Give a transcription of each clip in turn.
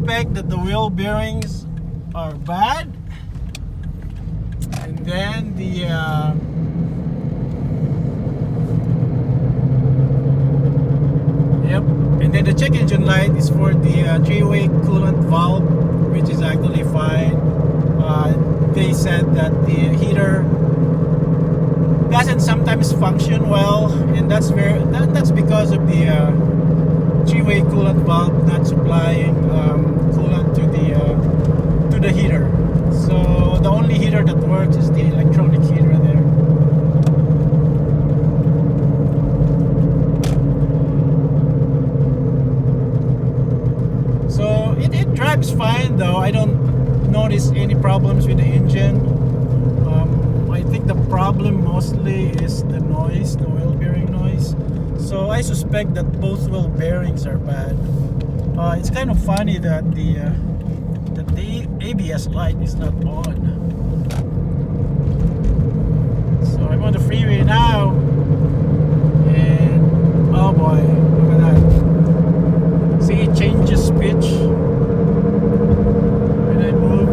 suspect that the wheel bearings are bad, and then the and then the check engine light is for the three-way coolant valve, which is actually fine. They said that the heater doesn't sometimes function well, and that's because of the three-way coolant valve not supplying coolant to the heater. So the only heater that works is the electronic heater there. So it drives fine though. I don't notice any problems with the engine. I think the problem mostly is the noise, the wheel bearing noise. So I suspect that both wheel bearings are bad. It's kind of funny that the ABS light is not on. So I'm on the freeway now, and oh boy, look at that. See, it changes pitch when I move.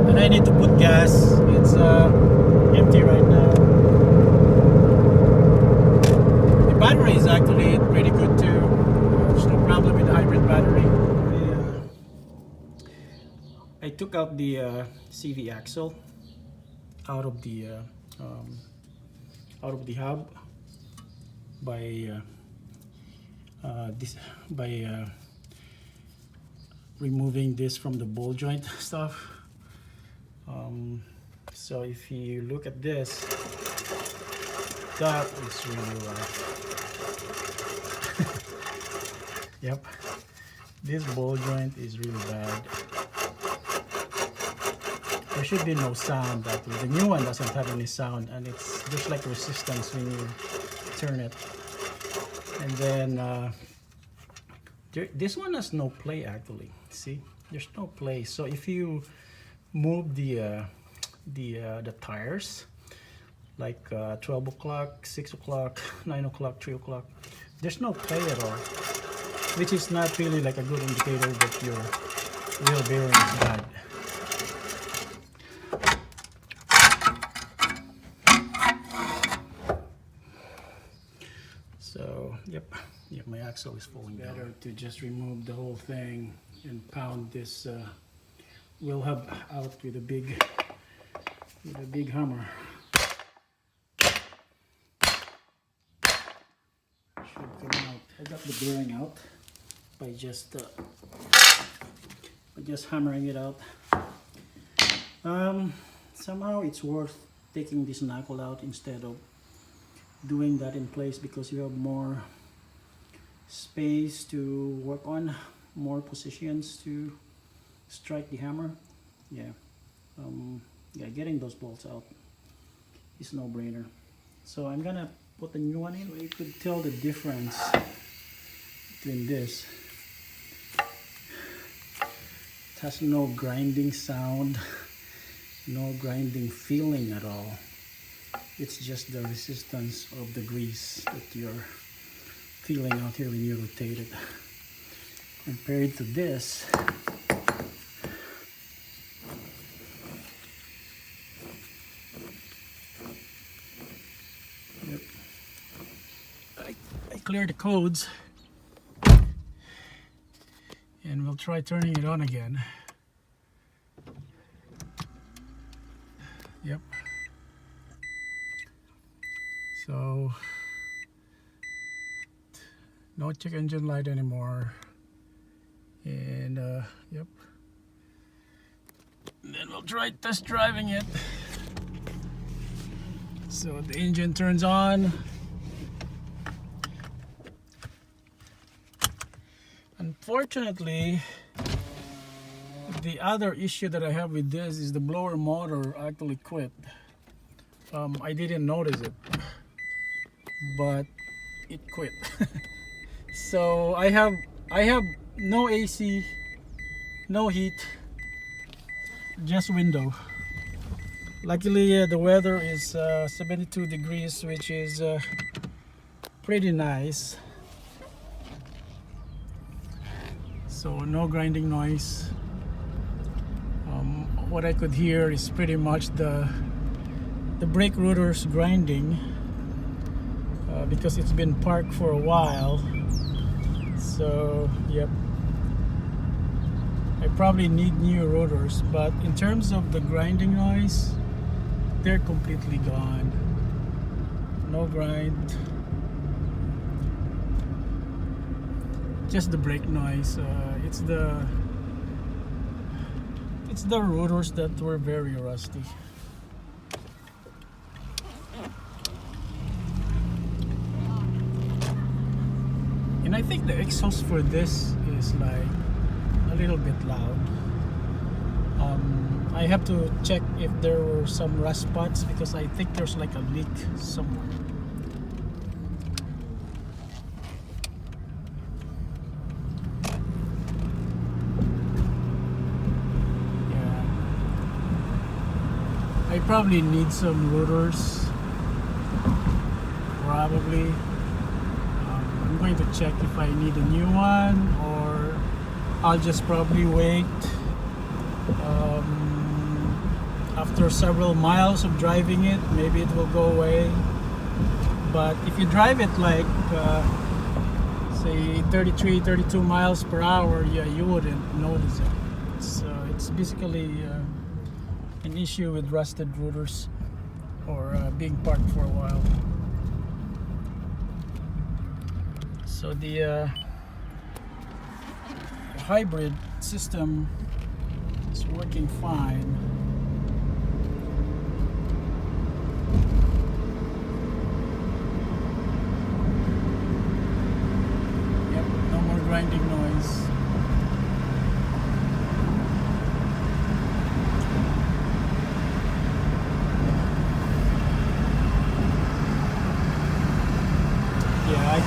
And I need to put gas. It's empty right now. The battery is actually pretty good too. There's no problem with the hybrid battery. I took out the CV axle out of the hub by removing this from the ball joint stuff. So if you look at this, that is really rough. Yep, this ball joint is really bad. There should be no sound. Actually, the new one doesn't have any sound, and it's just like resistance when you turn it. And then this one has no play actually. See, there's no play. So if you move the tires, like 12 o'clock, 6 o'clock, 9 o'clock, 3 o'clock, there's no play at all, which is not really like a good indicator that your wheel bearing is bad. So yep, my axle is falling down. Better to just remove the whole thing and pound this wheel hub out with a big hammer. Should come out. I got the bearing out by just hammering it out. Somehow it's worth taking this knuckle out instead of doing that in place, because you have more space to work on, more positions to strike the hammer. Yeah, getting those bolts out is no brainer. So I'm gonna put a new one in. So you could tell the difference between this. It has no grinding sound, no grinding feeling at all. It's just the resistance of the grease that you're feeling out here when you rotate it. Compared to this, yep. I cleared the codes, and we'll try turning it on again. Yep. So no check engine light anymore, and yep. And then we'll try test driving it. So the engine turns on. Unfortunately, the other issue that I have with this is the blower motor actually quit. I didn't notice it, but it quit. So I have no AC, no heat, just window. Luckily the weather is 72 degrees, which is pretty nice. So no grinding noise. What I could hear is pretty much the brake rotors grinding, because it's been parked for a while. So yep, I probably need new rotors, but in terms of the grinding noise, they're completely gone. No grind, just the brake noise. It's the rotors that were very rusty. And I think the exhaust for this is like a little bit loud. I have to check if there were some rust spots, because I think there's like a leak somewhere. Yeah, I probably need some rotors. Probably. I'm going to check if I need a new one, or I'll just probably wait. After several miles of driving it, maybe it will go away. But if you drive it like say 33-32 miles per hour, yeah, you wouldn't notice it. It's basically an issue with rusted rotors, or being parked for a while. So the hybrid system is working fine. Yep, no more grinding noise. Yeah, I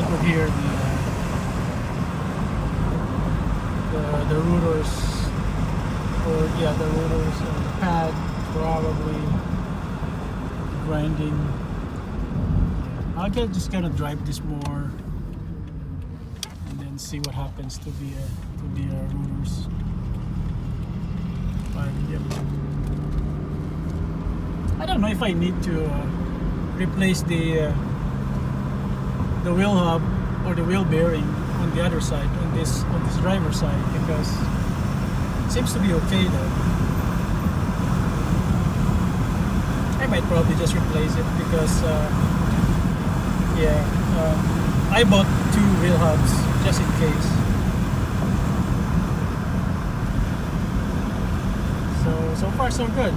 could hear the rotors, or yeah, the rotors and the pad probably grinding. I'll just gonna drive this more and then see what happens to the rotors. But yeah, I don't know if I need to replace the wheel hub or the wheel bearing on the other side, on this driver's side, because it seems to be okay though. I might probably just replace it, because I bought 2 wheel hubs just in case. So far so good.